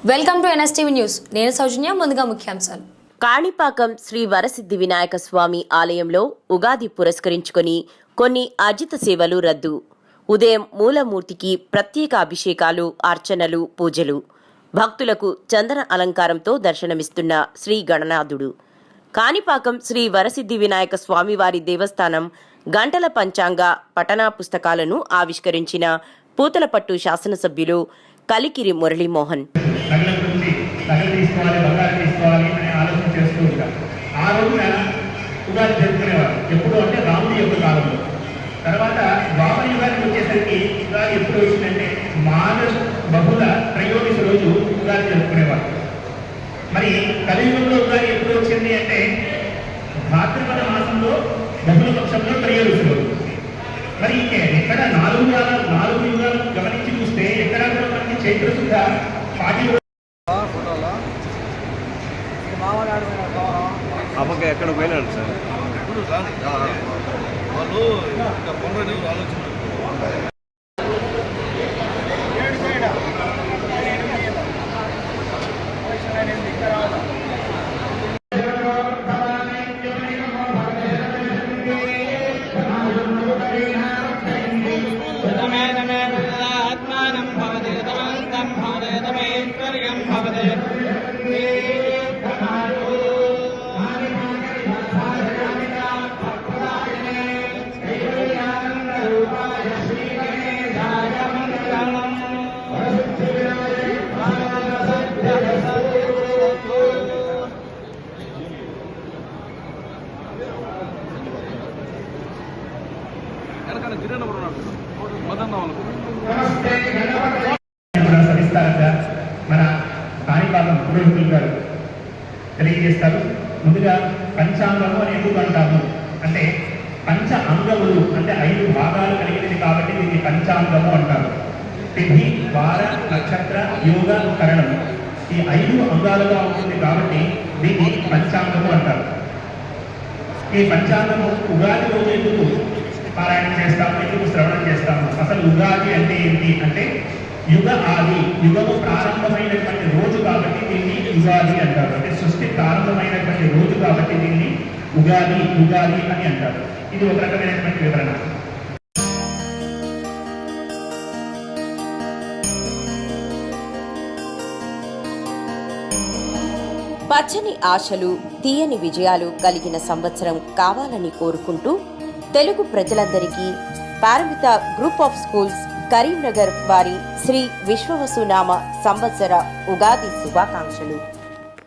Welcome to NSTV news. నేను సౌజన్య. ముందుగా ముఖ్యాంశాలు. కాణిపాకం శ్రీ వరసిద్ధి వినాయక స్వామి ఆలయంలో ఉగాది పురస్కరించుకొని కొన్ని అర్జిత సేవలు రద్దు. ఉదయం మూలమూర్తికి ప్రత్యేక అభిషేకాలు, అర్చనలు, పూజలు. భక్తులకు చందన అలంకారంతో దర్శనమిస్తున్న శ్రీ గణనాథుడు. కాణిపాకం శ్రీ వరసిద్ధి వినాయక స్వామివారి దేవస్థానం గంటల పంచాంగ పఠనా పుస్తకాలను ఆవిష్కరించిన పూతలపట్టు శాసనసభ్యులు కలికిరి మురళీమోహన్. తీసుకోవాలి, బంగారు తీసుకోవాలి అనే ఆలోచన చేస్తూ ఉంటారు. ఆ రోజున ఉగాది జరుపుకునేవారు. ఎప్పుడు అంటే రాముడి యొక్క కాలంలో. తర్వాత ద్వాపర యుగానికి వచ్చేసరికి ఉగాది ఎప్పుడు వచ్చిందంటే మాఘ బహుళ త్రయోదశి రోజు ఉగాది జరుపుకునేవారు. మరి కలియుగంలో ఉగాది ఎప్పుడు వచ్చింది అంటే భాద్రపద మాసంలో బహుళ పక్షంలో త్రయోదశి రోజు. మరి ఎక్కడ నాలుగు యుగాలు గమనించి చూస్తే ఎక్కడ కూడా మనకి చైత్ర శుద్ధ 40 అమ్మకి ఎక్కడ పోయినాడు సార్ వాళ్ళు పొందని ఆలోచించారు. సవిస్తారంగా మన కాణిపాకం పురోహితులు గారు తెలియజేస్తారు. ముందుగా పంచాంగము అని ఎందుకు అంటాము అంటే పంచ అంగములు అంటే 5 భాగాలు కలిగినది కాబట్టి దీన్ని పంచాంగము అంటారు. తిథి, వార, నక్షత్ర, యోగ, కరణం ఈ 5 అంగాలుగా ఉంటుంది కాబట్టి దీన్ని పంచాంగము అంటారు. ఈ పంచాంగము ఉగాది రోజు ఎందుకు పారాయణం చేస్తాము, ఎందుకు శ్రవణం చేస్తాము? అసలు ఉగాది అంటే ఏంటి అంటే యుగ ఆది, యుగము ప్రారంభమైనటువంటి రోజు కాబట్టి దీన్ని యుగాది అంటారు. అంటే సృష్టి ప్రారంభమైనటువంటి రోజు కాబట్టి దీన్ని ఉగాది అని అంటారు. ఇది ఒక రకమైనటువంటి వివరణ. పచ్చని ఆశలు, తీయని విజయాలు కలిగిన సంవత్సరం కావాలని కోరుకుంటూ తెలుగు ప్రజలందరికీ Paramita group of schools Karimnagar వారి శ్రీ విశ్వవసునామ సంవత్సర ఉగాది శుభాకాంక్షలు.